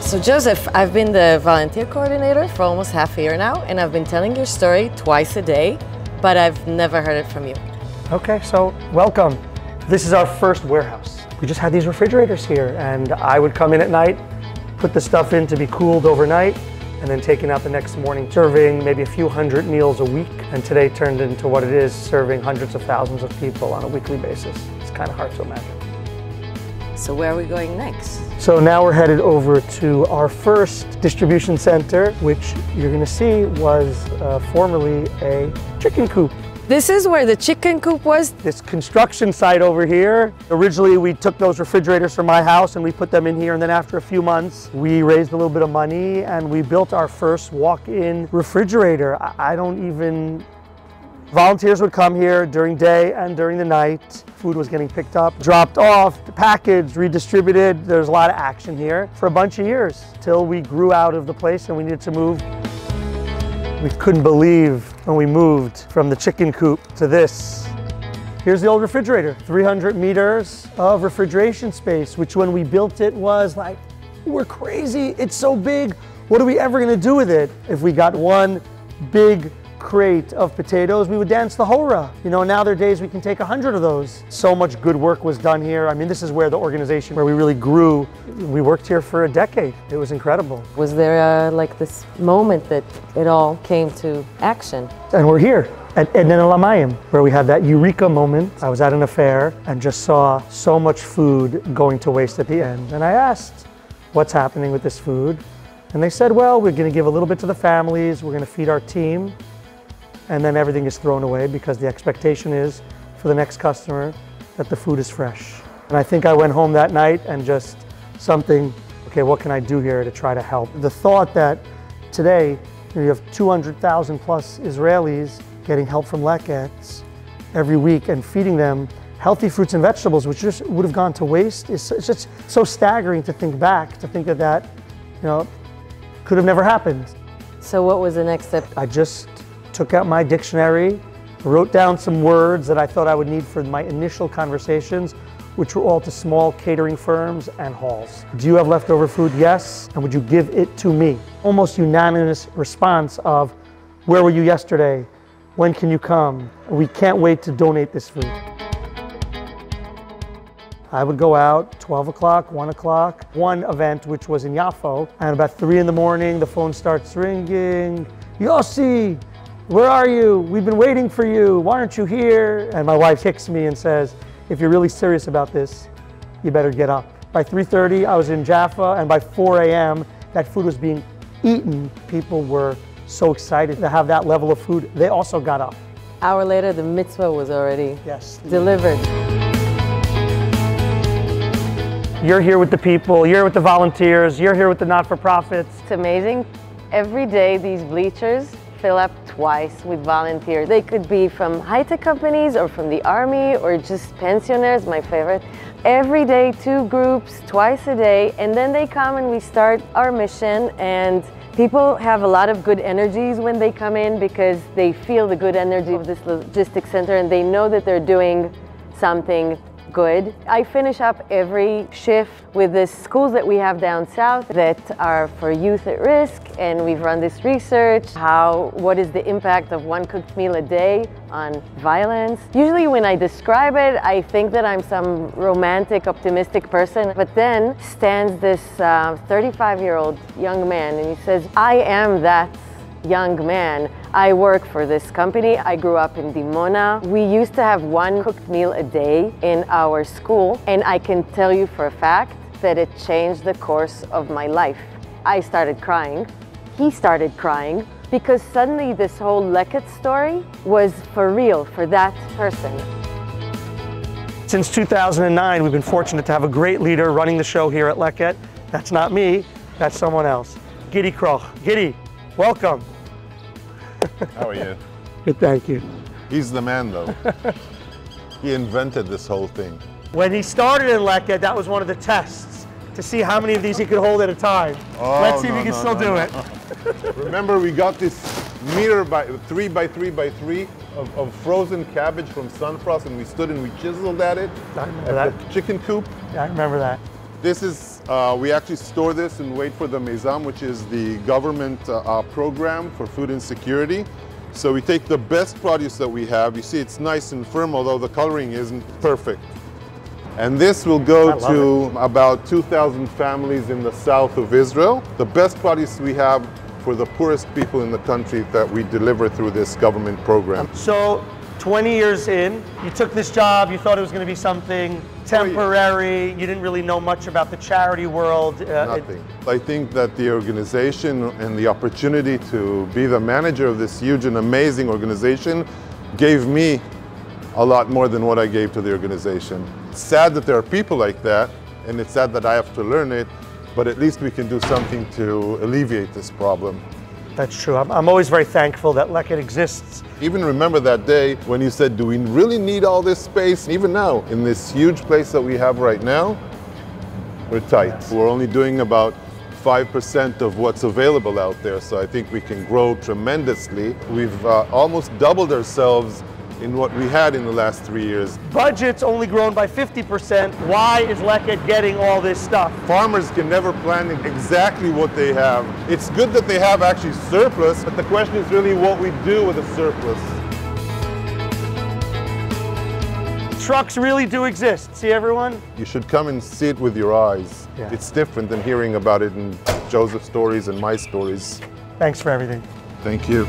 So Joseph, I've been the volunteer coordinator for almost half a year now, and I've been telling your story twice a day, but I've never heard it from you. Okay, so welcome. This is our first warehouse. We just had these refrigerators here, and I would come in at night, put the stuff in to be cooled overnight, and then taken out the next morning, serving maybe a few hundred meals a week. And today turned into what it is, serving hundreds of thousands of people on a weekly basis. It's kind of hard to imagine. So where are we going next? So now we're headed over to our first distribution center, which you're gonna see was formerly a chicken coop. This is where the chicken coop was? This construction site over here, originally we took those refrigerators from my house and we put them in here, and then after a few months, we raised a little bit of money and we built our first walk-in refrigerator. Volunteers would come here during day and during the night. Food was getting picked up, dropped off, packaged, redistributed. There's a lot of action here for a bunch of years till we grew out of the place and we needed to move. We couldn't believe when we moved from the chicken coop to this. Here's the old refrigerator, 300 meters of refrigeration space, which when we built it was like, we're crazy, it's so big. What are we ever gonna do with it? If we got one big crate of potatoes, we would dance the hora. You know, now there are days we can take 100 of those. So much good work was done here. I mean, this is where the organization, where we really grew. We worked here for a decade. It was incredible. Was there like this moment that it all came to action? And we're here at Eden Alamayim, where we had that eureka moment. I was at an affair and just saw so much food going to waste at the end. And I asked, what's happening with this food? And they said, well, we're gonna give a little bit to the families, we're gonna feed our team, and then everything is thrown away because the expectation is for the next customer that the food is fresh. And I think I went home that night and just okay, what can I do here to try to help? The thought that today you have 200,000 plus Israelis getting help from Leket every week and feeding them healthy fruits and vegetables, which just would have gone to waste. It's just so staggering to think back, to think that, you know, could have never happened. So what was the next step? I just took out my dictionary, wrote down some words that I thought I would need for my initial conversations, which were all to small catering firms and halls. Do you have leftover food? Yes. And would you give it to me? Almost unanimous response of, where were you yesterday? When can you come? We can't wait to donate this food. I would go out 12 o'clock, 1 o'clock, one event which was in Yafo, and about 3 in the morning, the phone starts ringing. Yossi, where are you? We've been waiting for you. Why aren't you here? And my wife kicks me and says, if you're really serious about this, you better get up. By 3:30, I was in Jaffa, and by 4 a.m., that food was being eaten. People were so excited to have that level of food. They also got up. Hour later, the mitzvah was already delivered. You're here with the people, you're with the volunteers, you're here with the not-for-profits. It's amazing. Every day, these bleachers fill up twice with volunteers. They could be from high-tech companies or from the army or just pensioners, my favorite. Every day, 2 groups, twice a day, and then they come and we start our mission, and people have a lot of good energies when they come in because they feel the good energy of this logistics center and they know that they're doing something good. I finish up every shift with the schools that we have down south that are for youth at risk, and we've run this research, what is the impact of 1 cooked meal a day on violence. Usually when I describe it, I think that I'm some romantic, optimistic person, but then stands this 35-year-old young man and he says, I am that young man. I work for this company. I grew up in Dimona. We used to have 1 cooked meal a day in our school, and I can tell you for a fact that it changed the course of my life. I started crying. He started crying because suddenly this whole Leket story was for real for that person. Since 2009, we've been fortunate to have a great leader running the show here at Leket. That's not me, that's someone else. Giddy Kroch. Giddy, welcome. How are you? Good, thank you. He's the man, though. He invented this whole thing. When he started in Leket, that was one of the tests to see how many of these he could hold at a time. Oh, let's see if he can still do it. Remember, we got this meter by 3 by 3 by 3 of frozen cabbage from Sunfrost, and we stood and we chiseled at it. I remember that. The chicken coop. Yeah, I remember that. This is We actually store this and wait for the Mizam, which is the government program for food insecurity. So we take the best produce that we have. You see it's nice and firm, although the coloring isn't perfect. And this will go to about 2,000 families in the south of Israel. The best produce we have for the poorest people in the country that we deliver through this government program. So 20 years in, you took this job, you thought it was going to be something temporary, you didn't really know much about the charity world. Nothing. I think that the organization and the opportunity to be the manager of this huge and amazing organization gave me a lot more than what I gave to the organization. It's sad that there are people like that, and it's sad that I have to learn it, but at least we can do something to alleviate this problem. That's true. I'm always very thankful that Leket exists. Even remember that day when you said, do we really need all this space? Even now, in this huge place that we have right now, we're tight. We're only doing about 5% of what's available out there, so I think we can grow tremendously. We've almost doubled ourselves in what we had in the last 3 years. Budget's only grown by 50%. Why is Leket getting all this stuff? Farmers can never plan exactly what they have. It's good that they have actually surplus, but the question is really what we do with the surplus. Trucks really do exist. See everyone? You should come and see it with your eyes. Yeah. It's different than hearing about it in Joseph's stories and my stories. Thanks for everything. Thank you.